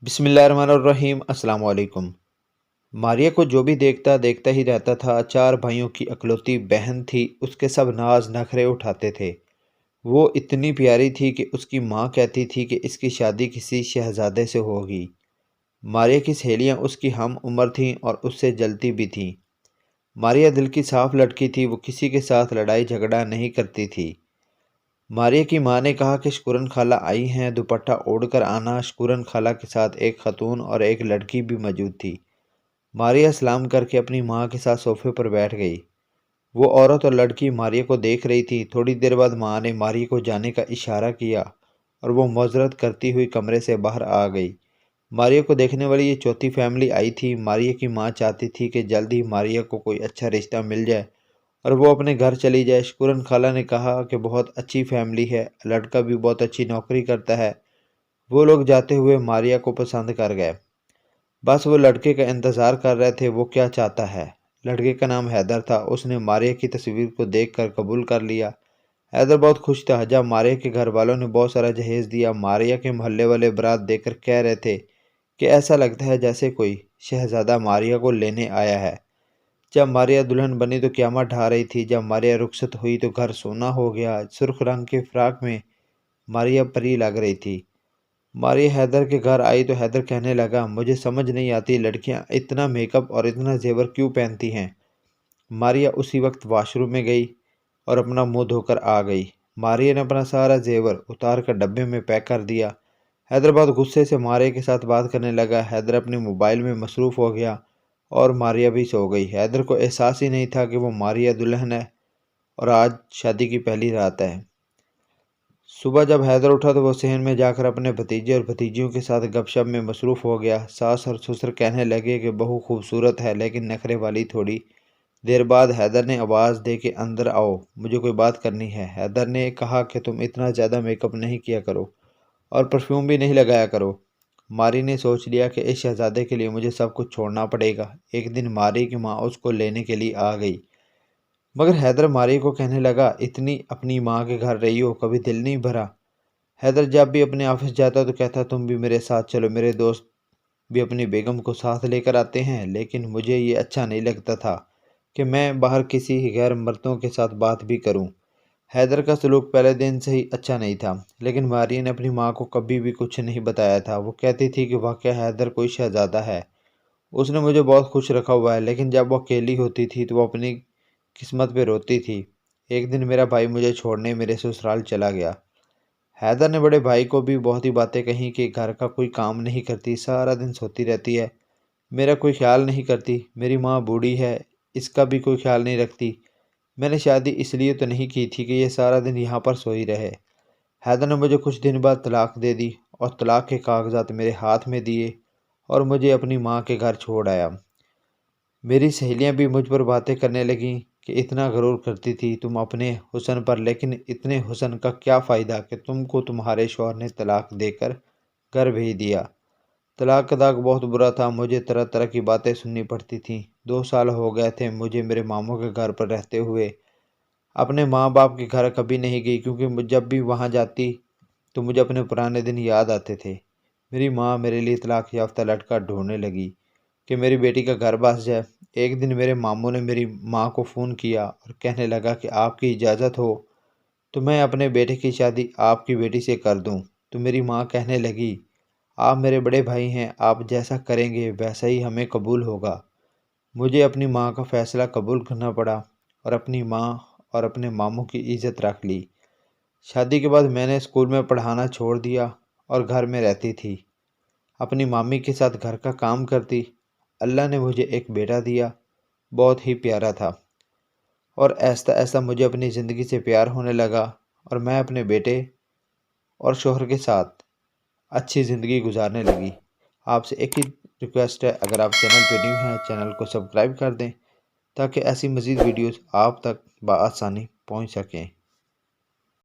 बिस्मिल्लाहिर्रहमानिर्रहीम। अस्सलाम वालेकुम। मारिया को जो भी देखता देखता ही रहता था। चार भाइयों की इकलौती बहन थी, उसके सब नाज नखरे उठाते थे। वो इतनी प्यारी थी कि उसकी माँ कहती थी कि इसकी शादी किसी शहजादे से होगी। मारिया की सहेलियाँ उसकी हम उम्र थीं और उससे जलती भी थीं। मारिया दिल की साफ लड़की थी, वो किसी के साथ लड़ाई झगड़ा नहीं करती थी। मारिया की माँ ने कहा कि शकुरन खाला आई हैं, दुपट्टा ओढ़ कर आना। शकुरन खाला के साथ एक खतून और एक लड़की भी मौजूद थी। मारिया सलाम करके अपनी माँ के साथ सोफे पर बैठ गई। वो औरत और लड़की मारिया को देख रही थी। थोड़ी देर बाद माँ ने मारिया को जाने का इशारा किया और वो मुआजरत करती हुई कमरे से बाहर आ गई। मारिया को देखने वाली ये चौथी फैमिली आई थी। मारिया की माँ चाहती थी कि जल्द ही मारिया को कोई अच्छा रिश्ता मिल जाए और वो अपने घर चली जाए। शकुरन खाला ने कहा कि बहुत अच्छी फैमिली है, लड़का भी बहुत अच्छी नौकरी करता है। वो लोग जाते हुए मारिया को पसंद कर गए। बस वो लड़के का इंतज़ार कर रहे थे, वो क्या चाहता है। लड़के का नाम हैदर था। उसने मारिया की तस्वीर को देखकर कबूल कर लिया। हैदर बहुत खुश था। जब मारिया के घर वालों ने बहुत सारा जहेज़ दिया, मारिया के मोहल्ले वाले बारात देकर कह रहे थे कि ऐसा लगता है जैसे कोई शहजादा मारिया को लेने आया है। जब मारिया दुल्हन बनी तो क़यामत ढा रही थी। जब मारिया रुखसत हुई तो घर सोना हो गया। सुर्ख रंग के फ्राक में मारिया परी लग रही थी। मारिया हैदर के घर आई तो हैदर कहने लगा, मुझे समझ नहीं आती लड़कियां इतना मेकअप और इतना जेवर क्यों पहनती हैं। मारिया उसी वक्त वाशरूम में गई और अपना मुंह धोकर आ गई। मारिया ने अपना सारा जेवर उतार कर डब्बे में पैक कर दिया। हैदर बहुत गुस्से से मारिया के साथ बात करने लगा। हैदर अपने मोबाइल में मसरूफ़ हो गया और मारिया भी सो गई। हैदर को एहसास ही नहीं था कि वो मारिया दुल्हन है और आज शादी की पहली रात है। सुबह जब हैदर उठा तो वो सहन में जाकर अपने भतीजे और भतीजियों के साथ गपशप में मसरूफ़ हो गया। सास और ससुर कहने लगे कि बहू खूबसूरत है लेकिन नखरे वाली थोड़ी। देर बाद हैदर ने आवाज़ दे कि अंदर आओ, मुझे कोई बात करनी है। हैदर ने कहा कि तुम इतना ज़्यादा मेकअप नहीं किया करो और परफ्यूम भी नहीं लगाया करो। मारी ने सोच लिया कि इस शहजादे के लिए मुझे सब कुछ छोड़ना पड़ेगा। एक दिन मारी की माँ उसको लेने के लिए आ गई, मगर हैदर मारी को कहने लगा, इतनी अपनी माँ के घर रही हो, कभी दिल नहीं भरा। हैदर जब भी अपने ऑफिस जाता तो कहता, तुम भी मेरे साथ चलो। मेरे दोस्त भी अपनी बेगम को साथ लेकर आते हैं, लेकिन मुझे ये अच्छा नहीं लगता था कि मैं बाहर किसी गैर मर्दों के साथ बात भी करूं। हैदर का सलूक पहले दिन से ही अच्छा नहीं था, लेकिन मारिया ने अपनी माँ को कभी भी कुछ नहीं बताया था। वो कहती थी कि वाकई हैदर कोई शहजादा है, उसने मुझे बहुत खुश रखा हुआ है। लेकिन जब वो अकेली होती थी तो वो अपनी किस्मत पे रोती थी। एक दिन मेरा भाई मुझे छोड़ने मेरे ससुराल चला गया। हैदर ने बड़े भाई को भी बहुत ही बातें कहीं कि घर का कोई काम नहीं करती, सारा दिन सोती रहती है, मेरा कोई ख्याल नहीं करती। मेरी माँ बूढ़ी है, इसका भी कोई ख्याल नहीं रखती। मैंने शादी इसलिए तो नहीं की थी कि ये सारा दिन यहाँ पर सोई रहे। हैदर ने मुझे कुछ दिन बाद तलाक दे दी और तलाक के कागजात मेरे हाथ में दिए और मुझे अपनी माँ के घर छोड़ आया। मेरी सहेलियां भी मुझ पर बातें करने लगीं कि इतना गरूर करती थी तुम अपने हुस्न पर, लेकिन इतने हुस्न का क्या फ़ायदा कि तुमको तुम्हारे शौहर ने तलाक देकर घर भेज दिया। तलाक का दाग बहुत बुरा था। मुझे तरह तरह की बातें सुननी पड़ती थीं। 2 साल हो गए थे मुझे मेरे मामों के घर पर रहते हुए। अपने माँ बाप के घर कभी नहीं गई, क्योंकि जब भी वहाँ जाती तो मुझे अपने पुराने दिन याद आते थे। मेरी माँ मेरे लिए तलाक याफ्ता लड़का ढूंढने लगी कि मेरी बेटी का घर बस जाए। एक दिन मेरे मामू ने मेरी माँ को फ़ोन किया और कहने लगा कि आपकी इजाज़त हो तो मैं अपने बेटे की शादी आपकी बेटी से कर दूं। तो मेरी माँ कहने लगी, आप मेरे बड़े भाई हैं, आप जैसा करेंगे वैसा ही हमें कबूल होगा। मुझे अपनी माँ का फ़ैसला कबूल करना पड़ा और अपनी माँ और अपने मामू की इज़्ज़त रख ली। शादी के बाद मैंने स्कूल में पढ़ाना छोड़ दिया और घर में रहती थी, अपनी मामी के साथ घर का काम करती। अल्लाह ने मुझे एक बेटा दिया, बहुत ही प्यारा था, और ऐसा ऐसा मुझे अपनी ज़िंदगी से प्यार होने लगा और मैं अपने बेटे और शोहर के साथ अच्छी ज़िंदगी गुजारने लगी। आपसे एक ही रिक्वेस्ट है, अगर आप चैनल पे न्यू हैं चैनल को सब्सक्राइब कर दें ताकि ऐसी मज़ीद वीडियोस आप तक बआसानी पहुंच सकें।